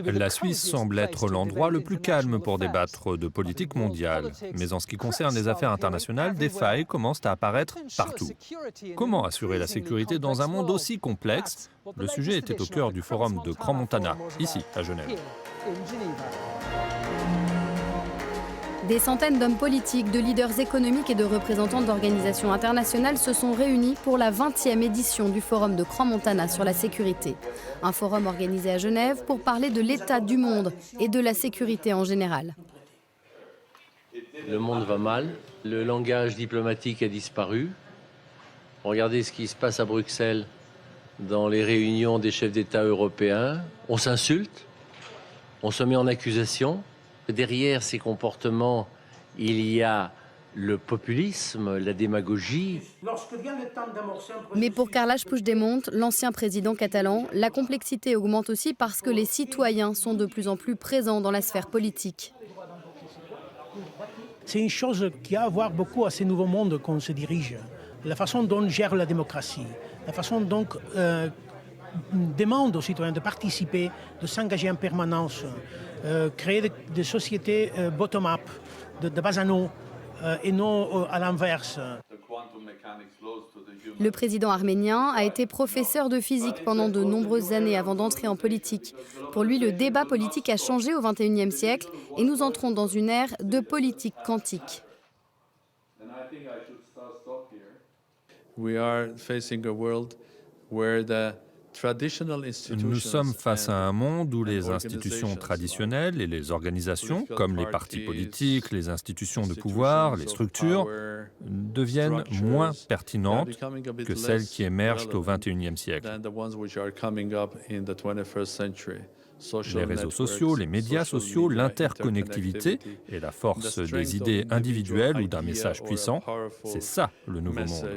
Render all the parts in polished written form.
La Suisse semble être l'endroit le plus calme pour débattre de politique mondiale. Mais en ce qui concerne les affaires internationales, des failles commencent à apparaître partout. Comment assurer la sécurité dans un monde aussi complexe? Le sujet était au cœur du forum de Crans-Montana, ici à Genève. Des centaines d'hommes politiques, de leaders économiques et de représentants d'organisations internationales se sont réunis pour la 20e édition du Forum de Crans-Montana sur la sécurité. Un forum organisé à Genève pour parler de l'état du monde et de la sécurité en général. Le monde va mal, le langage diplomatique a disparu. Regardez ce qui se passe à Bruxelles dans les réunions des chefs d'État européens. On s'insulte, on se met en accusation. Derrière ces comportements, il y a le populisme, la démagogie. Mais pour Carles Puigdemont, l'ancien président catalan, la complexité augmente aussi parce que les citoyens sont de plus en plus présents dans la sphère politique. C'est une chose qui a à voir beaucoup à ce nouveau monde qu'on se dirige. La façon dont on gère la démocratie, la façon dont demande aux citoyens de participer, de s'engager en permanence, créer des sociétés bottom-up, de bas en haut, et non à l'inverse. Le président arménien a été professeur de physique pendant de nombreuses années avant d'entrer en politique. Pour lui, le débat politique a changé au XXIe siècle et nous entrons dans une ère de politique quantique. We are facing a world where Nous sommes face à un monde où les institutions traditionnelles et les organisations, comme les partis politiques, les institutions de pouvoir, les structures, deviennent moins pertinentes que celles qui émergent au XXIe siècle. Les réseaux sociaux, les médias sociaux, l'interconnectivité et la force des idées individuelles ou d'un message puissant, c'est ça le nouveau monde.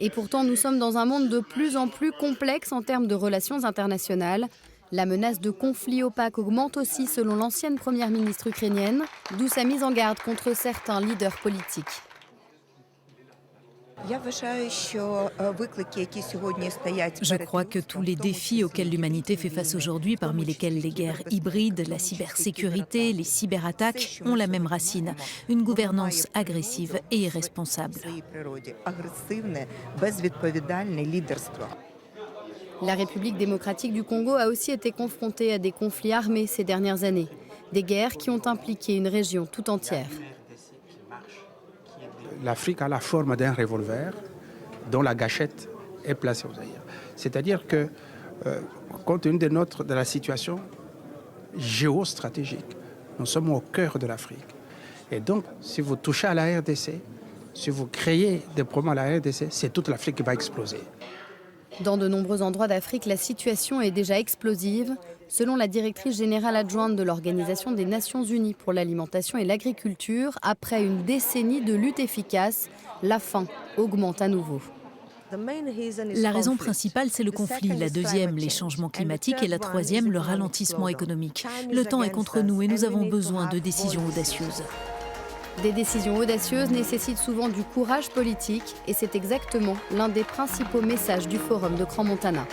Et pourtant, nous sommes dans un monde de plus en plus complexe en termes de relations internationales. La menace de conflits opaques augmente aussi selon l'ancienne première ministre ukrainienne, d'où sa mise en garde contre certains leaders politiques. Je crois que tous les défis auxquels l'humanité fait face aujourd'hui, parmi lesquels les guerres hybrides, la cybersécurité, les cyberattaques, ont la même racine, une gouvernance agressive et irresponsable. La République démocratique du Congo a aussi été confrontée à des conflits armés ces dernières années, des guerres qui ont impliqué une région tout entière. L'Afrique a la forme d'un revolver dont la gâchette est placée aux ailleurs. C'est-à-dire que, compte tenu de la situation géostratégique, nous sommes au cœur de l'Afrique. Et donc, si vous touchez à la RDC, si vous créez des problèmes à la RDC, c'est toute l'Afrique qui va exploser. Dans de nombreux endroits d'Afrique, la situation est déjà explosive. Selon la directrice générale adjointe de l'Organisation des Nations Unies pour l'alimentation et l'agriculture, après une décennie de lutte efficace, la faim augmente à nouveau. La raison principale, c'est le conflit. La deuxième, les changements climatiques. Et la troisième, le ralentissement économique. Le temps est contre nous et nous avons besoin de décisions audacieuses. Des décisions audacieuses nécessitent souvent du courage politique et c'est exactement l'un des principaux messages du Forum de Crans-Montana.